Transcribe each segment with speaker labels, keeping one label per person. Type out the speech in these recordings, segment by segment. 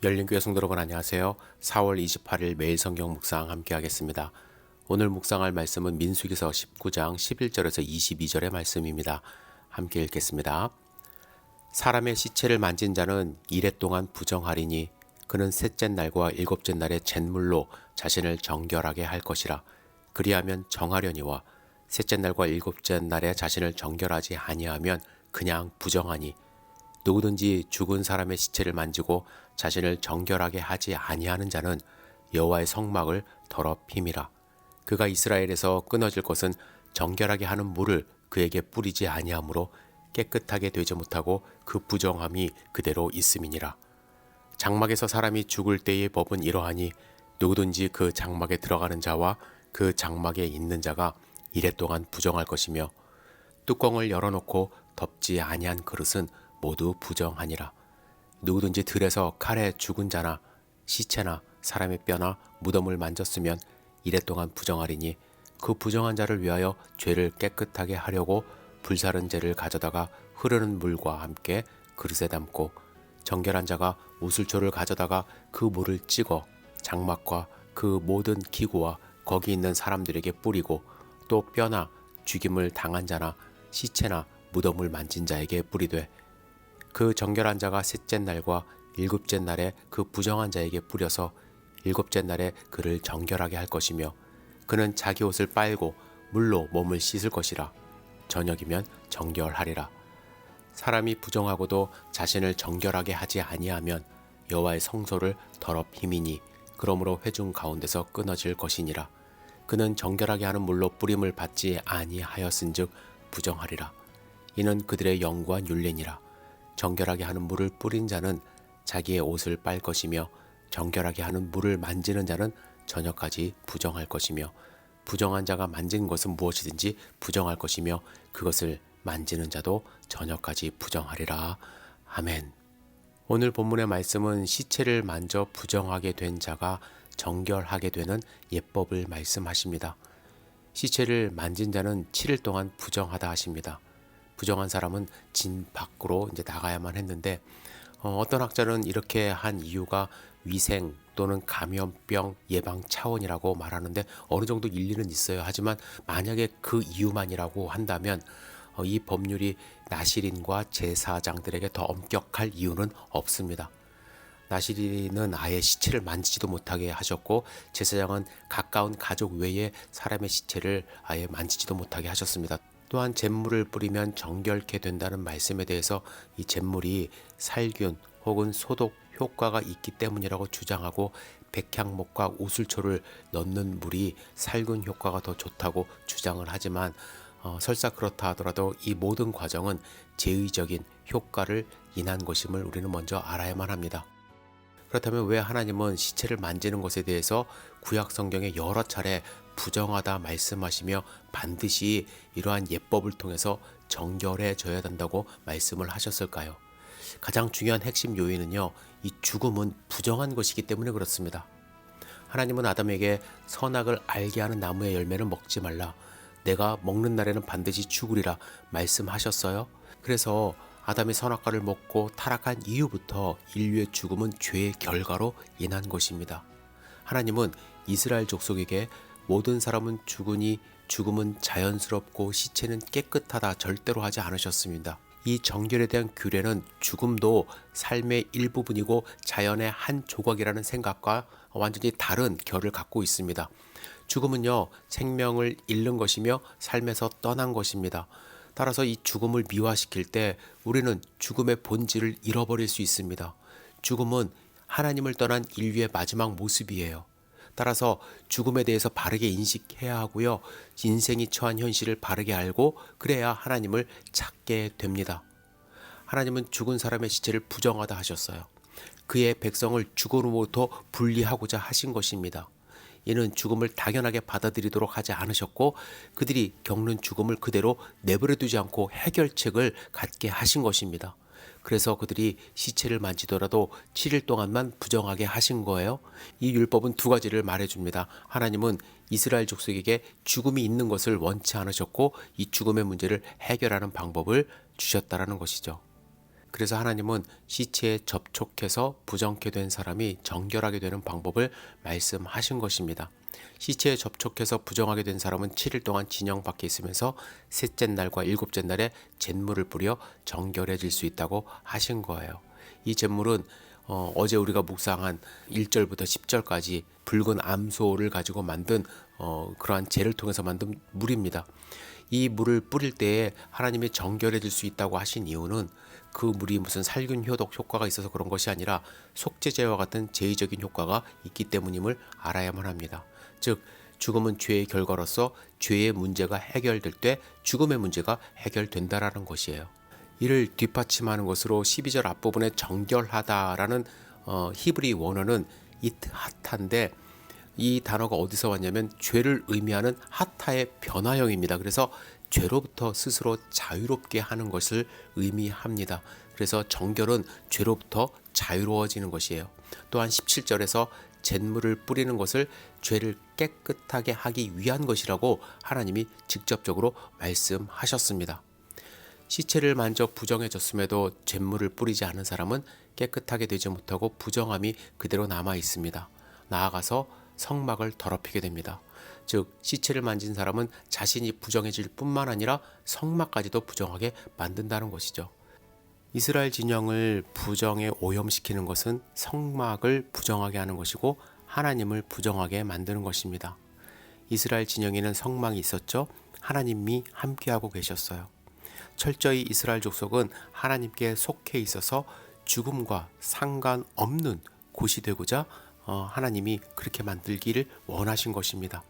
Speaker 1: 열린교회 성도 여러분 안녕하세요. 4월 28일 매일 성경 묵상 함께 하겠습니다. 오늘 묵상할 말씀은 민수기서 19장 11절에서 22절의 말씀입니다. 함께 읽겠습니다. 사람의 시체를 만진 자는 이레 동안 부정하리니 그는 셋째 날과 일곱째 날에 잿물로 자신을 정결하게 할 것이라. 그리하면 정하려니와 셋째 날과 일곱째 날에 자신을 정결하지 아니하면 그냥 부정하니 누구든지 죽은 사람의 시체를 만지고 자신을 정결하게 하지 아니하는 자는 여호와의 성막을 더럽힘이라. 그가 이스라엘에서 끊어질 것은 정결하게 하는 물을 그에게 뿌리지 아니하므로 깨끗하게 되지 못하고 그 부정함이 그대로 있음이니라. 장막에서 사람이 죽을 때의 법은 이러하니 누구든지 그 장막에 들어가는 자와 그 장막에 있는 자가 이레 동안 부정할 것이며 뚜껑을 열어놓고 덮지 아니한 그릇은 모두 부정하니라. 누구든지 들에서 칼에 죽은 자나 시체나 사람의 뼈나 무덤을 만졌으면 이레 동안 부정하리니 그 부정한 자를 위하여 죄를 깨끗하게 하려고 불사른 재를 가져다가 흐르는 물과 함께 그릇에 담고 정결한 자가 우슬초를 가져다가 그 물을 찍어 장막과 그 모든 기구와 거기 있는 사람들에게 뿌리고 또 뼈나 죽임을 당한 자나 시체나 무덤을 만진 자에게 뿌리되 그 정결한 자가 셋째 날과 일곱째 날에 그 부정한 자에게 뿌려서 일곱째 날에 그를 정결하게 할 것이며 그는 자기 옷을 빨고 물로 몸을 씻을 것이라. 저녁이면 정결하리라. 사람이 부정하고도 자신을 정결하게 하지 아니하면 여호와의 성소를 더럽힘이니 그러므로 회중 가운데서 끊어질 것이니라. 그는 정결하게 하는 물로 뿌림을 받지 아니하였은즉 부정하리라. 이는 그들의 영구한 율례니라. 정결하게 하는 물을 뿌린 자는 자기의 옷을 빨 것이며 정결하게 하는 물을 만지는 자는 저녁까지 부정할 것이며 부정한 자가 만진 것은 무엇이든지 부정할 것이며 그것을 만지는 자도 저녁까지 부정하리라. 아멘. 오늘 본문의 말씀은 시체를 만져 부정하게 된 자가 정결하게 되는 예법을 말씀하십니다. 시체를 만진 자는 7일 동안 부정하다 하십니다. 부정한 사람은 진 밖으로 나가야만 했는데 어떤 학자는 이렇게 한 이유가 위생 또는 감염병 예방 차원이라고 말하는데 어느 정도 일리는 있어요. 하지만 만약에 그 이유만이라고 한다면 이 법률이 나실인과 제사장들에게 더 엄격할 이유는 없습니다. 나실인은 아예 시체를 만지지도 못하게 하셨고 제사장은 가까운 가족 외에 사람의 시체를 아예 만지지도 못하게 하셨습니다. 또한 잿물을 뿌리면 정결케 된다는 말씀에 대해서 이 잿물이 살균 혹은 소독 효과가 있기 때문이라고 주장하고 백향목과 우슬초를 넣는 물이 살균 효과가 더 좋다고 주장을 하지만 설사 그렇다 하더라도 이 모든 과정은 제의적인 효과를 인한 것임을 우리는 먼저 알아야만 합니다. 그렇다면 왜 하나님은 시체를 만지는 것에 대해서 구약 성경에 여러 차례 부정하다 말씀하시며 반드시 이러한 예법을 통해서 정결해져야 된다고 말씀을 하셨을까요? 가장 중요한 핵심 요인은요, 이 죽음은 부정한 것이기 때문에 그렇습니다. 하나님은 아담에게 선악을 알게 하는 나무의 열매는 먹지 말라. 내가 먹는 날에는 반드시 죽으리라 말씀하셨어요. 그래서 아담이 선악과를 먹고 타락한 이후부터 인류의 죽음은 죄의 결과로 인한 것입니다. 하나님은 이스라엘 족속에게 모든 사람은 죽으니 죽음은 자연스럽고 시체는 깨끗하다 절대로 하지 않으셨습니다. 이 정결에 대한 규례는 죽음도 삶의 일부분이고 자연의 한 조각이라는 생각과 완전히 다른 결을 갖고 있습니다. 죽음은요, 생명을 잃는 것이며 삶에서 떠난 것입니다. 따라서 이 죽음을 미화시킬 때 우리는 죽음의 본질을 잃어버릴 수 있습니다. 죽음은 하나님을 떠난 인류의 마지막 모습이에요. 따라서 죽음에 대해서 바르게 인식해야 하고요. 인생이 처한 현실을 바르게 알고 그래야 하나님을 찾게 됩니다. 하나님은 죽은 사람의 시체를 부정하다 하셨어요. 그의 백성을 죽음으로부터 분리하고자 하신 것입니다. 이는 죽음을 당연하게 받아들이도록 하지 않으셨고 그들이 겪는 죽음을 그대로 내버려 두지 않고 해결책을 갖게 하신 것입니다. 그래서 그들이 시체를 만지더라도 7일 동안만 부정하게 하신 거예요. 이 율법은 두 가지를 말해줍니다. 하나님은 이스라엘 족속에게 죽음이 있는 것을 원치 않으셨고 이 죽음의 문제를 해결하는 방법을 주셨다라는 것이죠. 그래서 하나님은 시체에 접촉해서 부정케 된 사람이 정결하게 되는 방법을 말씀하신 것입니다. 시체에 접촉해서 부정하게 된 사람은 7일 동안 진영 밖에 있으면서 셋째 날과 일곱째 날에 잿물을 뿌려 정결해질 수 있다고 하신 거예요. 이 잿물은 어제 우리가 묵상한 1절부터 10절까지 붉은 암소를 가지고 만든 그러한 재를 통해서 만든 물입니다. 이 물을 뿌릴 때에 하나님이 정결해질 수 있다고 하신 이유는 그 물이 무슨 살균 효독 효과가 있어서 그런 것이 아니라 속죄제와 같은 제의적인 효과가 있기 때문임을 알아야만 합니다. 즉 죽음은 죄의 결과로서 죄의 문제가 해결될 때 죽음의 문제가 해결된다라는 것이에요. 이를 뒷받침하는 것으로 12절 앞부분에 정결하다라는 히브리 원어는 이트하타인데 이 단어가 어디서 왔냐면 죄를 의미하는 하타의 변화형입니다. 그래서 죄로부터 스스로 자유롭게 하는 것을 의미합니다. 그래서 정결은 죄로부터 자유로워지는 것이에요. 또한 17절에서 잿물을 뿌리는 것을 죄를 깨끗하게 하기 위한 것이라고 하나님이 직접적으로 말씀하셨습니다. 시체를 만져 부정해졌음에도 잿물을 뿌리지 않은 사람은 깨끗하게 되지 못하고 부정함이 그대로 남아 있습니다. 나아가서 성막을 더럽히게 됩니다. 즉 시체를 만진 사람은 자신이 부정해질 뿐만 아니라 성막까지도 부정하게 만든다는 것이죠. 이스라엘 진영을 부정에 오염시키는 것은 성막을 부정하게 하는 것이고 하나님을 부정하게 만드는 것입니다. 이스라엘 진영에는 성막이 있었죠. 하나님이 함께하고 계셨어요. 철저히 이스라엘 족속은 하나님께 속해 있어서 죽음과 상관없는 곳이 되고자 하나님이 그렇게 만들기를 원하신 것입니다.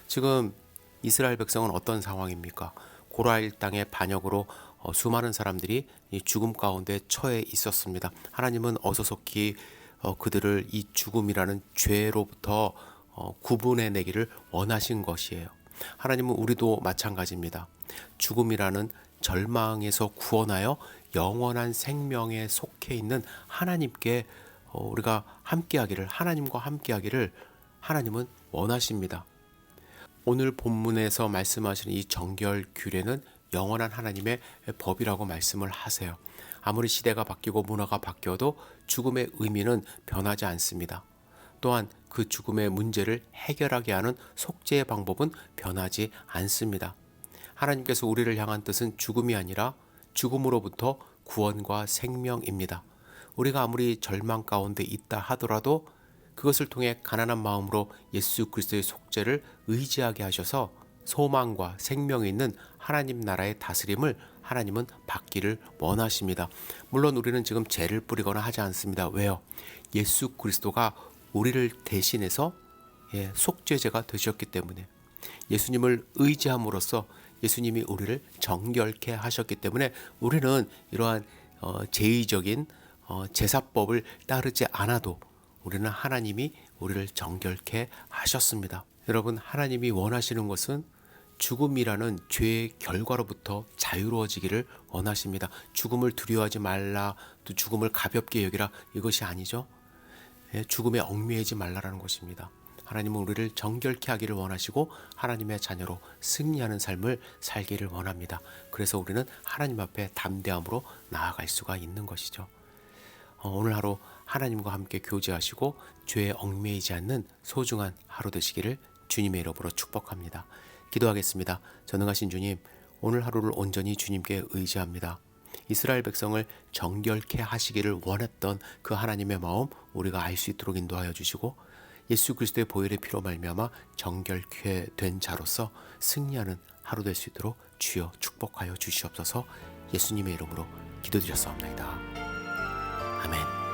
Speaker 1: 지금 이스라엘 백성은 어떤 상황입니까? 고라일 땅의 반역으로 수많은 사람들이 이 죽음 가운데 처해 있었습니다. 하나님은 어서속히 그들을 이 죽음이라는 죄로부터 구분해 내기를 원하신 것이에요. 하나님은 우리도 마찬가지입니다. 죽음이라는 절망에서 구원하여 영원한 생명에 속해 있는 하나님께 우리가 함께하기를, 하나님과 함께하기를 하나님은 원하십니다. 오늘 본문에서 말씀하시는 이 정결 규례는 영원한 하나님의 법이라고 말씀을 하세요. 아무리 시대가 바뀌고 문화가 바뀌어도 죽음의 의미는 변하지 않습니다. 또한 그 죽음의 문제를 해결하게 하는 속죄의 방법은 변하지 않습니다. 하나님께서 우리를 향한 뜻은 죽음이 아니라 죽음으로부터 구원과 생명입니다. 우리가 아무리 절망 가운데 있다 하더라도 그것을 통해 가난한 마음으로 예수 그리스도의 속죄를 의지하게 하셔서 소망과 생명이 있는 하나님 나라의 다스림을 하나님은 받기를 원하십니다. 물론 우리는 지금 죄를 뿌리거나 하지 않습니다. 왜요? 예수 그리스도가 우리를 대신해서 속죄제가 되셨기 때문에, 예수님을 의지함으로써 예수님이 우리를 정결케 하셨기 때문에 우리는 이러한 제의적인 제사법을 따르지 않아도 우리는 하나님이 우리를 정결케 하셨습니다. 여러분, 하나님이 원하시는 것은 죽음이라는 죄의 결과로부터 자유로워지기를 원하십니다. 죽음을 두려워하지 말라, 또 죽음을 가볍게 여기라, 이것이 아니죠. 죽음에 얽매이지 말라라는 것입니다. 하나님은 우리를 정결케 하기를 원하시고 하나님의 자녀로 승리하는 삶을 살기를 원합니다. 그래서 우리는 하나님 앞에 담대함으로 나아갈 수가 있는 것이죠. 오늘 하루 하나님과 함께 교제하시고 죄에 얽매이지 않는 소중한 하루 되시기를 주님의 이름으로 축복합니다. 기도하겠습니다. 전능하신 주님, 오늘 하루를 온전히 주님께 의지합니다. 이스라엘 백성을 정결케 하시기를 원했던 그 하나님의 마음 우리가 알 수 있도록 인도하여 주시고 예수 그리스도의 보혈의 피로 말미암아 정결케 된 자로서 승리하는 하루 될 수 있도록 주여 축복하여 주시옵소서. 예수님의 이름으로 기도드렸사옵나이다. 아멘.